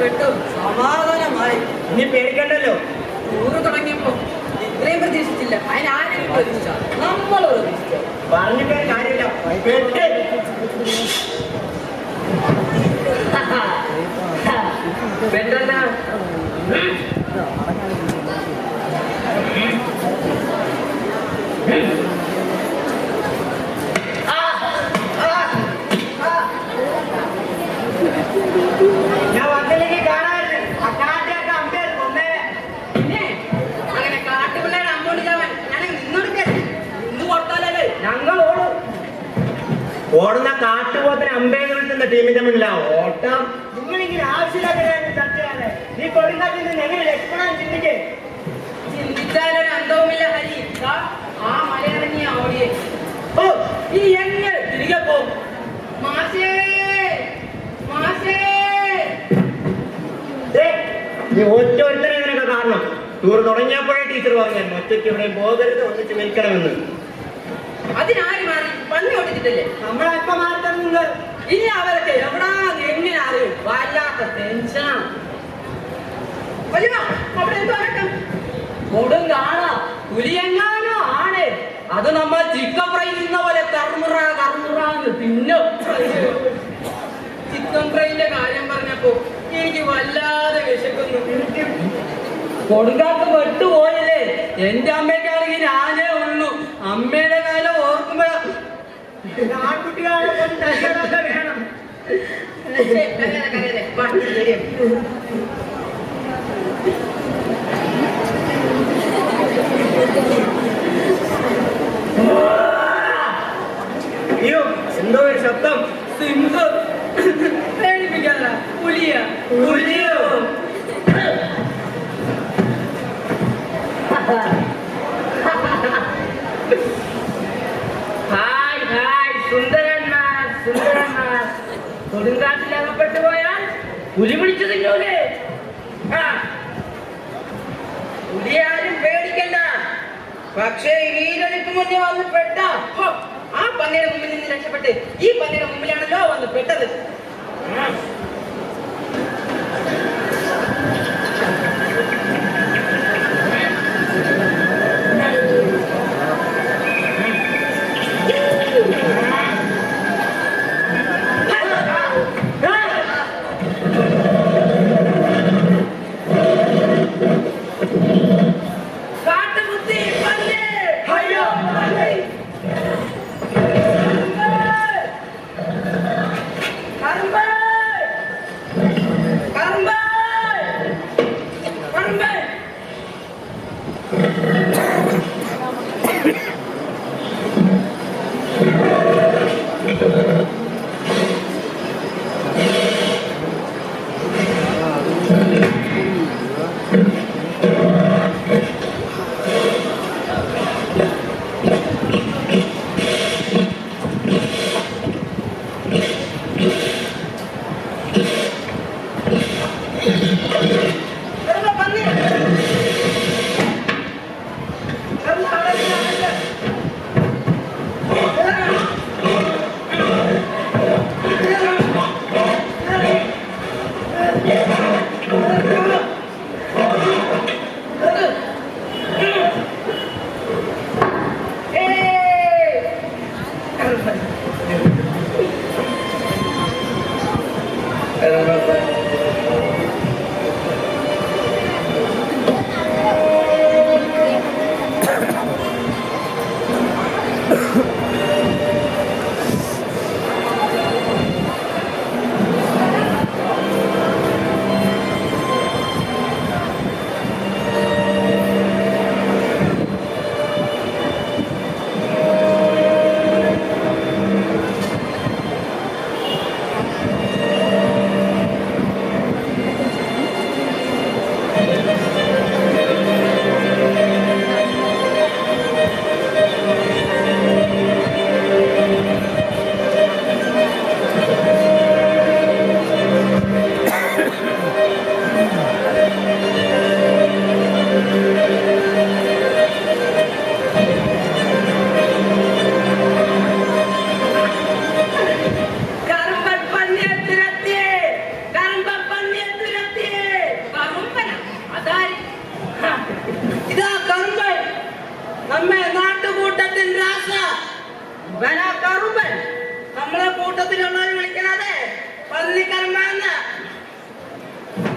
പെട്ടു സമാധാനമായി. ഇനി പേടിക്കണ്ടല്ലോ. ടൂറ് തുടങ്ങിയപ്പോ ഇത്രയും പ്രതീക്ഷിച്ചില്ല. അതിനാരും പ്രതീക്ഷിച്ച നമ്മൾ പ്രതീക്ഷിച്ചു. പറഞ്ഞിട്ട് കാര്യമില്ല. പെട്ടെന്ന് ഞാൻ വന്നില്ലെങ്കിൽ കാണാറുണ്ട്. ആ കാട്ടിലൊക്കെ അമ്പേ കൊന്നേ. പിന്നെ അങ്ങനെ കാട്ടുപിള്ളേരെ അമ്മോണ്ട് ചാവാൻ ഞാൻ നിന്നോടുക്കേ ഇന്ന് കൊടുത്താലേ ഞങ്ങൾ ഓടും. ഓടുന്ന കാട്ടുപോത്തിന് അമ്പേ കിട്ടുന്ന ടീമിന്റെ മുന്നിലാ ഓട്ടം. നിങ്ങളിങ്ങനെ ആവശ്യമില്ലാതെ ചർച്ച ചെയ്യാതെ നീ കൊടുങ്കാറ്റിൽ നിന്ന് എങ്ങനെ രക്ഷപ്പെടാൻ ചിന്തിക്കേ. ചിന്തിച്ചാലൊരു അന്തവുമില്ല ഹരി. ആ മലയിറങ്ങിയ ഓടിയെ ഓ ഈ എങ്ങനെ തിരികെ പോകും. മാഷേ മാഷേ നീ ഒറ്റ ഒരുത്തനെ ഇതിനൊക്കെ കാരണം. ടൂർ തുടങ്ങിയപ്പോഴേ ടീച്ചർ പറഞ്ഞു ഒറ്റയ്ക്ക് ഇവിടെ പോകരുത്, ഒന്നിച്ച് നിൽക്കണമെന്ന്. അതിനാര് മാറി പന്നി ഓടിച്ചിട്ടല്ലേ നമ്മളെപ്പോ മാറി തരുന്നത്. ഇനി അവരൊക്കെ എവിടാ എങ്ങനെ അറിയും. വല്ലാത്ത ടെൻഷനാണ്. അവിടെ എന്തോ അടക്കം കൊടും കാണാ പുലിയെങ്ങാനോ ആണ്. അത് നമ്മൾ ചിക്കൻ ഫ്രൈ തിന്ന പോലെ കർമുറാന്ന് പിന്നെ ചിക്കൻ ഫ്രൈന്റെ കാര്യം പറഞ്ഞപ്പോ എനിക്ക് വല്ലാതെ വിശക്കുന്നു. കൊടുങ്കാത്ത് പെട്ടുപോയല്ലേ. എന്റെ അമ്മയ്ക്കാണെങ്കിൽ ഞാനേ ഉള്ളൂ. അമ്മയുടെ കാലം ഓർക്കുമ്പോഴാ ആൺകുട്ടികളെ വേണം. അയ്യോ എന്തോ ഒരു ശബ്ദം. സിംഹം പേടിപ്പിക്കാത പുലിയോ ഹായ് ഹായ് സുന്ദരന്മാർ. കൊടുങ്കാട്ടിൽ അകപ്പെട്ടു പോയാൽ പുലി പിടിച്ചു തിന്നൂലേ. പുലിയാരും പേടിക്കണ്ട. പക്ഷേ വീരനിക്ക് മുന്നേ വന്ന് പെട്ട ആ പന്നിയുടെ മുമ്പിൽ നിന്ന് രക്ഷപ്പെട്ട് ഈ പന്നിയുടെ മുമ്പിലാണല്ലോ വന്ന് പെട്ടത്.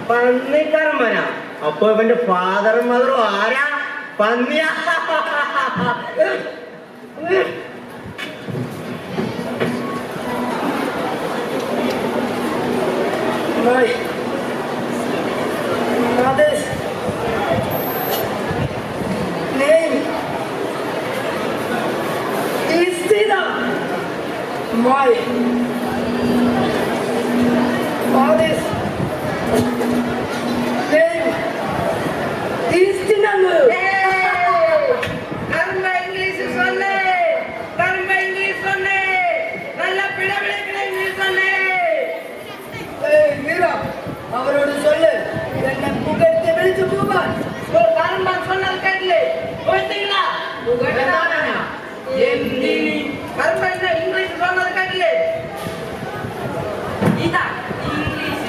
പന്നിക്കർമ്മനാ? അപ്പൊ ഇവന്റെ ഫാദറും മദറും ആരാ? പന്നിയാ? Mother's name is Sita. My father's name is Tinangu. கர்ம இங்கிலீஷ் சொன்னே, கர்ம இங்கிலீஷ் சொன்னே, நல்ல பிடவிளைக்கிற இங்கிலீஷ் சொன்னே. Hey, Mira, அவரோடு சொல்லு என்னை புகழ்ந்து விழிச்சு போவான். ஒரு கர்ம சொன்னது கேட்கல, போயிட்டீங்களா? புகழ்ந்தானா? எந்தி கர்ம என்ன இங்கிலீஷ் சொன்னது கேட்கல? இதா இங்கிலீஷ்.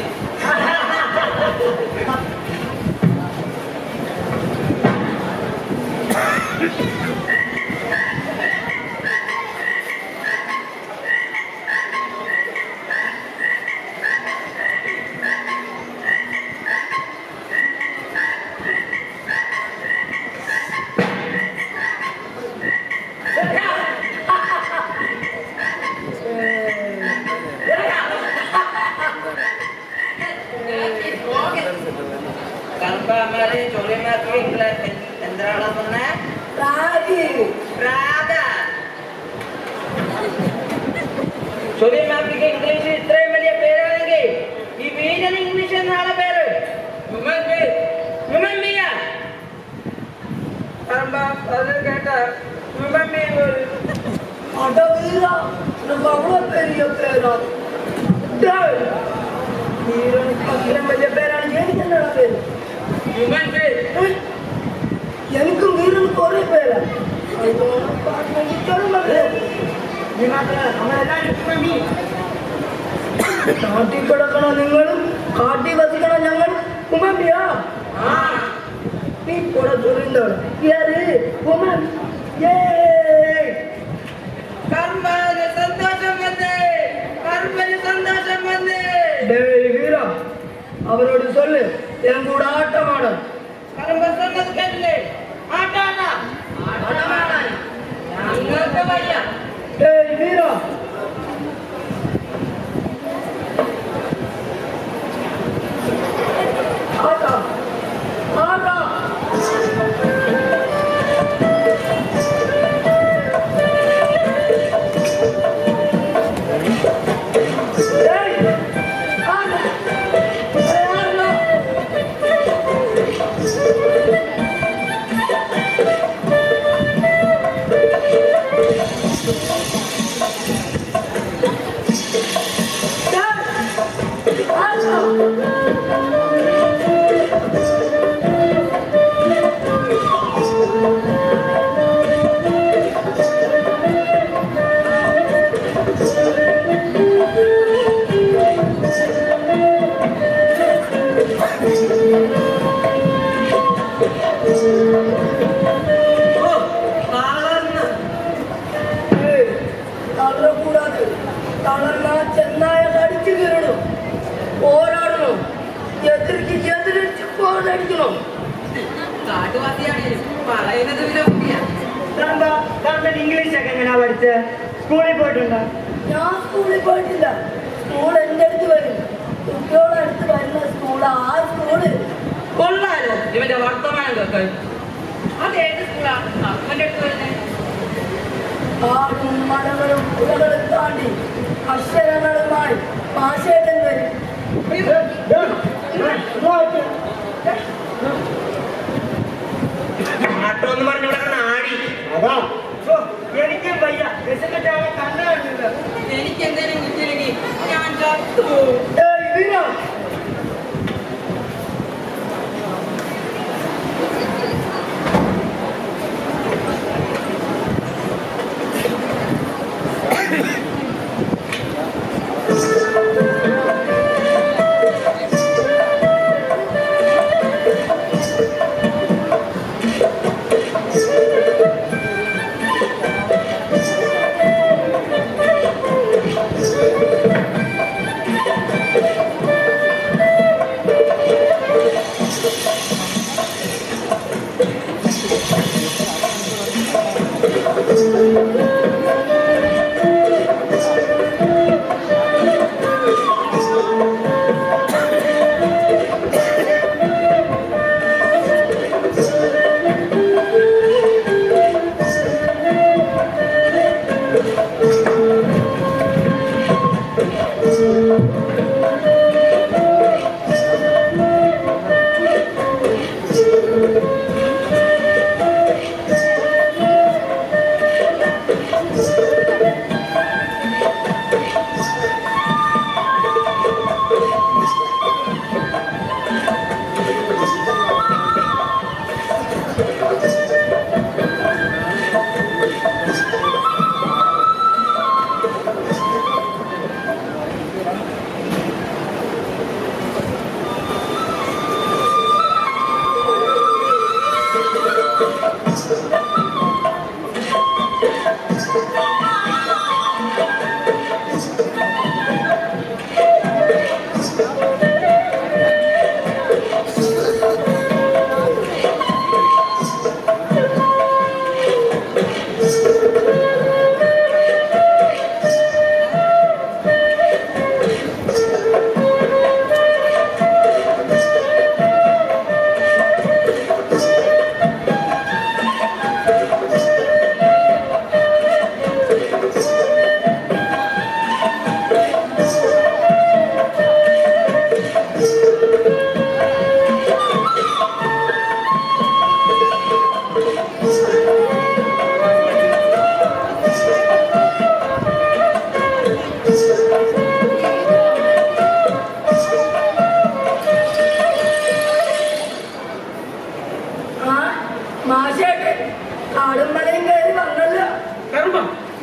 കർമ്മമാരെ ചൊല്ലിമാർക്ക് എന്താണ് പറഞ്ഞേ? ராகி രാധ. ചൊല്ലിമാർക്ക് ഇംഗ്ലീഷ് ഇത്രയും വലിയ പേരാണെങ്കിൽ ഈ വീരന് ഇംഗ്ലീഷ് എന്നാണ് പേര്. കേട്ട அட வீரா நம்ம அவ்வளவு பெரிய பேரா? டேய், வீரனுக்கு அவ்வளவு பெரிய பேரான எனக்கு என்னடா பேரு? எனக்கும் வீரனுக்கு ஒரே பேரா? കാട്ടി കിടക്കണോ നിങ്ങളും, കാട്ടി വസിക്കണോ ഞങ്ങൾ? ഉമ്മമ്മിയാ നീ കൂടെ ചൊല്ലിന്തോളൂ യാര് ഉമ്മൻ. കർമ്മന് സന്തോഷം വന്നേ, കർമ്മന് സന്തോഷം വന്നേ. വീര അവരോട് சொல்லு என் கூட ஆட்டமாட. കർമ്മ சொன்னது കേട്ടില്ലേ? ആട്ടാടാ ആട്ടമാടാൻ നിങ്ങൾക്ക് വയ്യ. വീര ആട്ടാ ആട്ടാ തളരക്കൂടാതെ തളർന്ന ചെന്നായ അടിച്ചു കയറണം, പോരാടണം, എതിർക്ക് എതിരിച്ച് പോരടിക്കണം. കാട്ടുവാസിയാണ് പറയുന്നത് വിരോധിയാ. ഇംഗ്ലീഷ് ഒക്കെ എങ്ങനെയാ പഠിച്ചത്? സ്കൂളിൽ പോയിട്ടുണ്ടോ? ഞാൻ സ്കൂളിൽ പോയിട്ടില്ല. സ്കൂൾ എൻ്റെ അടുത്ത് വരും. കുട്ടികളുടെ അടുത്ത് വരുന്ന സ്കൂളാ ആ സ്കൂള്. കൊള്ളാലോ ഇവന്റെ വർത്തമാനം കേൾക്കാൻ. അത് ഏത് സ്കൂളാ അവന്റെ അടുത്ത് വരുന്നത്? കാടും മലകളും പുഴകളും താണ്ടി അക്ഷരങ്ങളുമായി ഭാഷേട്ടൻ വരും. നാട്ടോന്ന് പറഞ്ഞു ഇവിടെ നാടി അതാ എനിക്കും വയ്യ. വിശന്നിട്ടാണ് കണ്ണു കണ്ടില്ല. എനിക്ക് എന്തെങ്കിലും കുറ്റിയില്ലെങ്കിൽ ഞാൻ ചത്തു.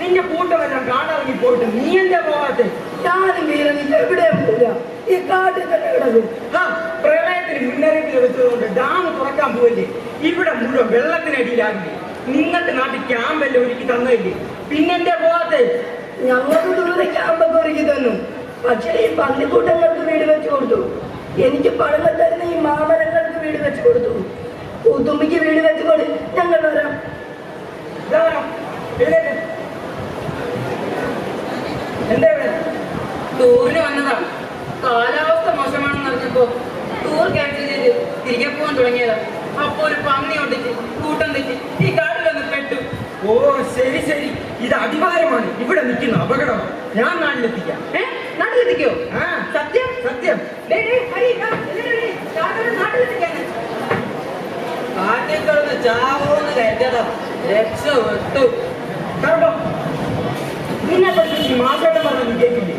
നിന്റെ കൂട്ടമെല്ലാം കാണാറങ്ങി പോയിട്ട് നീ എന്താ പോകാത്തെ? ഞാനും വീരനില്ല എവിടെയും പോവില്ല, ഈ കാട്ടിൽ തന്നെ കിടക്കും. പ്രളയത്തിന് മുന്നറിയിപ്പ് ലഭിച്ചതുകൊണ്ട് ഡാം തുറക്കാൻ പോവല്ലേ? ഇവിടെ മുഴുവൻ വെള്ളത്തിനടിയിലാകില്ലേ? നിങ്ങൾക്ക് നാട്ടിൽ ക്യാമ്പെല്ലാം ഒരുക്കി തന്നില്ലേ? പിന്നെന്താ പോകാത്തെ? ഞങ്ങൾക്ക് ദൂരെ ക്യാമ്പൊക്കെ ഒരുക്കി തന്നു, പക്ഷേ ഈ പന്നിക്കൂട്ടങ്ങൾക്ക് വീട് വെച്ച് കൊടുത്തു. എനിക്ക് പഴം തരുന്ന ഈ മാമരങ്ങൾക്ക് വീട് വെച്ച് കൊടുത്തു. പൂത്തുമ്പിക്ക് വീട് വെച്ച് കൊടു. ഞങ്ങൾ വരാം. ടൂറിന് വന്നതാ. കാലാവസ്ഥ മോശമാണെന്ന് അറിഞ്ഞപ്പോ ടൂർ ക്യാൻസൽ ചെയ്ത് തിരികെ പോകാൻ തുടങ്ങിയതാ. അപ്പൊ ഒരു പന്നി ഒട്ടിച്ച് കൂട്ടം തെറ്റി ഈ കാട്ടിലൊന്ന് പെട്ടു. ഓ ശരി ശരി, ഇത് അടിവാരമാണ്. ഇവിടെ നിൽക്കുന്ന അപകടമാണ്. ഞാൻ നാട്ടിലെത്തിക്കാം. നാട്ടിലെത്തിക്കോ? സത്യം സത്യം. കാട്ടിൽ കിടന്ന് ചാവോന്ന് കരുതണം. രക്ഷപ്പെട്ടു. നിന്നെ പഠിപ്പിച്ച് മാസോട്ടം പറഞ്ഞു കേൾക്കില്ലേ?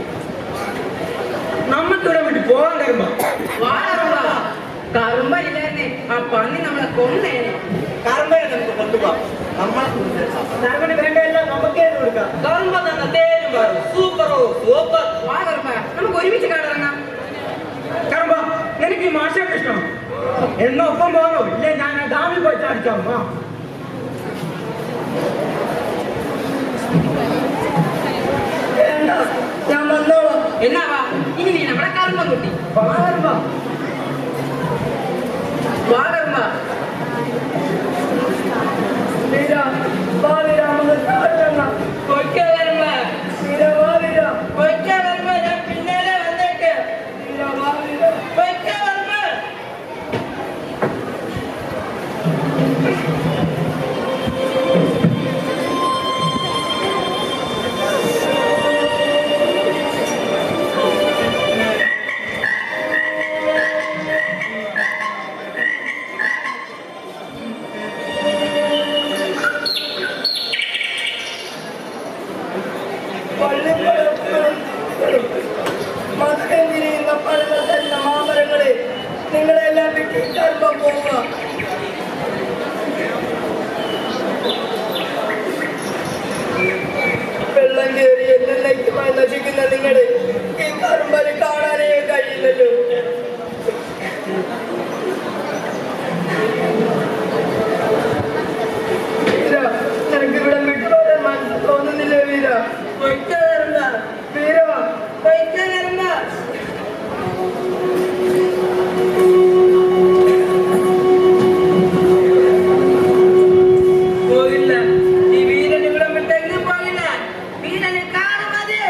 നമ്മക്കിവിടെ വിട്ട് പോകാൻ കരുമ്പ. കറുമ്പ ഇല്ലായിരുന്നേ ആ പന്നി നമ്മളെ കൊന്നേനെ. കറുമ്പയെ നമുക്ക് കൊണ്ടുപോകാം. നമ്മളെ വേണ്ടതെല്ലാം നമുക്കേ കൊടുക്കാം. കറുമ്പ തന്ന തേനും പാറും സൂപ്പറോ സൂപ്പർ. വാ കറുമ്പ, നമുക്ക് ഒരുമിച്ച് കാടിറങ്ങാം. കറുമ്പ, നിനക്ക് ഈ മാഷൊക്കെ ഇഷ്ടമാണ്? എന്നോ ഒപ്പം പോകണോ? ഇല്ലേ ഞാൻ ഡാമിൽ പോയി ചാടിക്കാം. ഞാൻ വന്നോളാം. എന്നാ വാ, ഇനി നീ നമ്മുടെ കറുമ്പ കുട്ടി. വാ കറുമ്പ. വാ കറുമ്പ. വീര വാ വീര, നമുക്ക് കാട്ടിറങ്ങാം. കൊയ്ക്ക കറുമ്പ. വീര വാ വീര. കൊയ്ക്ക കറുമ്പ, ഞാൻ പിന്നാലെ വന്നേക്ക്. വീര വാ വീര. കൊയ്ക്ക കറുമ്പ. മതകെന്തിരിയുന്ന പഴങ്ങൾ തരുന്ന മാമരങ്ങളെ നിങ്ങളെല്ലാം വിട്ടിട്ടൽപ്പം പോവുക. വെള്ളം കയറി എന്നേക്കുമായി നശിക്കുന്ന നിങ്ങളെ ഈ കറുമ്പല് കാണാനേ കഴിയില്ലല്ലോ. വീര, നിനക്ക് ഇവിടെ വിട്ടുപോകാൻ മനസ്സ് തോന്നുന്നില്ലേ വീര? കൊയ്ക്ക കറുമ്പ. വീര കൊയ്ക്ക കറുമ്പ. പോകില്ല, ഈ വീരൻ ഇവിടെ വിട്ടെങ്കിലും പോകില്ല. വീരന് കാറ് മതി.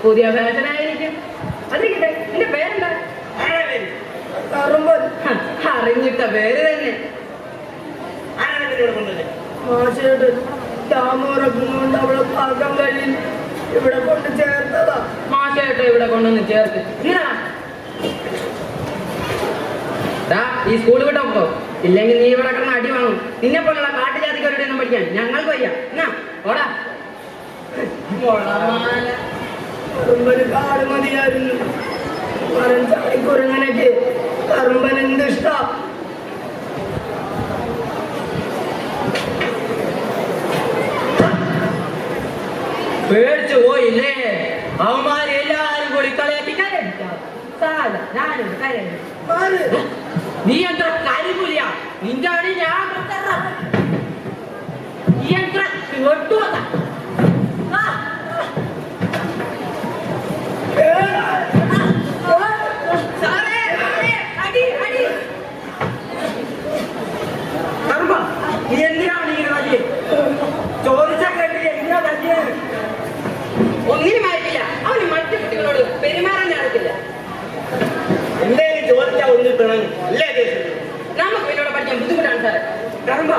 പുതിയ ഫാഷനായിരിക്കും. അതിരിക്കട്ടെ, നിന്റെ പേരെന്താ? കറുമ്പൻ. അറിഞ്ഞിട്ട പേര് തന്നെ. മാഷേട്ട് ഡാമുറക്കുന്നുണ്ട്, അവളെ പാകം കഴിയിൽ ഇവിടെ കൊണ്ട് ചേർത്തതാ. മാഷായിട്ട് ഇവിടെ കൊണ്ടുവന്ന് ചേർത്ത് ഈ സ്കൂൾ വിട്ടോ. ഇല്ലെങ്കിൽ നീ ഇവിടെ കിടന്ന് അടി വാങ്ങും. നിന്നെ പോലുള്ള കാട്ടുജാതിക്കാരുടെ ഒന്നും പഠിക്കാൻ ഞങ്ങൾക്ക് വയ്യ. എന്നാ ഓടാ. കറുമ്പന് കാട് മതിയായിരുന്നു. കുരങ്ങനൊക്കെ കറുമ്പൻ എന്തിഷ്ട. പേടിച്ചു പോയില്ലേ? അവന്മാര് എല്ലാരും കൂടി കളിയാക്കി കരയിക്കാം. ഞാനും കരയില്ല. നീ എത്ര കരിപുലിയാ? നിന്റെ അടി ഞാൻ നീ എത്ര ഒട്ടുവത്ത നീ എന്തിനാണ് ഇങ്ങനെ തല്ലിയേ? ചോദിച്ച കേട്ടില്ല, എന്തിനാ തല്ലിയത്? ഒന്നിനും ആയിട്ടില്ല. അവന് മറ്റു കുട്ടികളോട് പെരുമാറാൻ അറിയത്തില്ല. എന്തേലും ചോദിച്ചാ ഒന്നിൽ പിണങ്ങി അല്ലേ? നമുക്ക് എന്നോട് പഠിക്കാൻ ബുദ്ധിമുട്ടാണ് സാറേ. കർമ്മ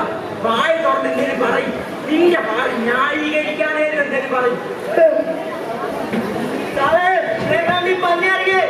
വായ തുറന്ന് എന്തെങ്കിലും പറയും. നിന്റെ പാടി ന്യായീകരിക്കാനേലും എന്തെങ്കിലും പറയും. പന്നിയറിയേ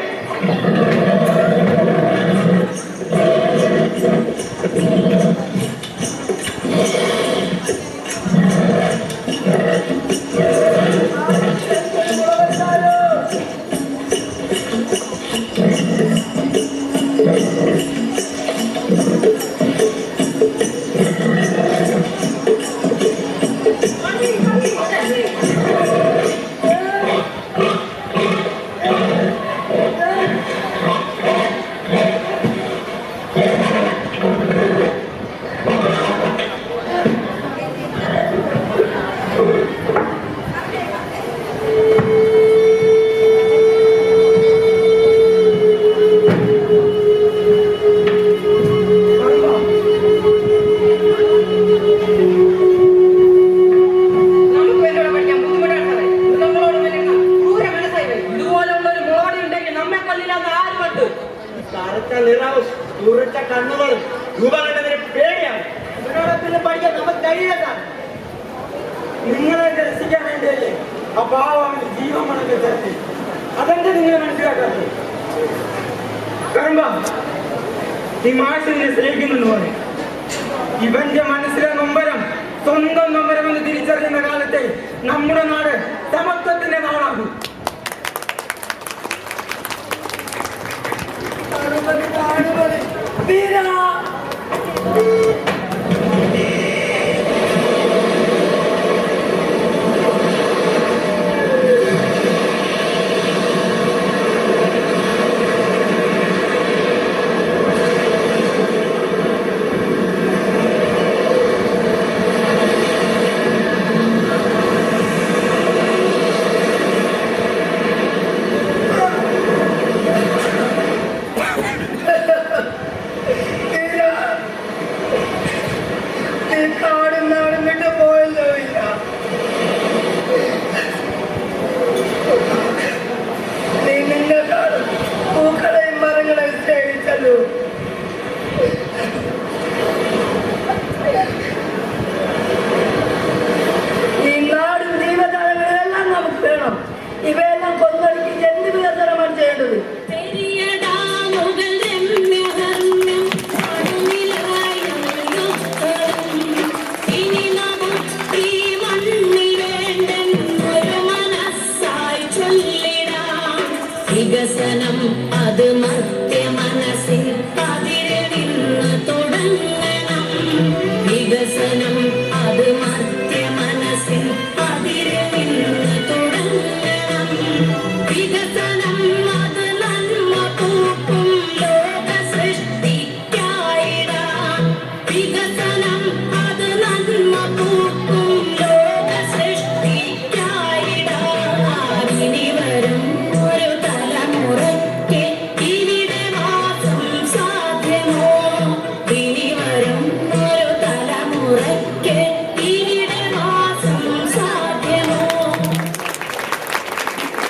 കണ്ണുകളും രൂപകണ്ടതിന് പേടിയാണ്. ഇവരോടൊപ്പം പഠിക്കാൻ നമുക്ക് കഴിയില്ല. നിങ്ങളെ രസിക്കാൻ വേണ്ടിയല്ലേ ആ പാവം ജീവൻ മണക്കെ ചേർത്തി. അതെന്താ നിങ്ങൾ മനസ്സിലാക്കാത്തത്? കാരണം ഈ മാഷിനെ സ്നേഹിക്കുന്നു പോലെ ഇവന്റെ മനസ്സിലെ നൊമ്പരം സ്വന്തം നൊമ്പരമെന്ന് തിരിച്ചറിയുന്ന കാലത്തെ നമ്മുടെ നാട് സമത്വത്തിന്റെ നാടാകും. വീരാ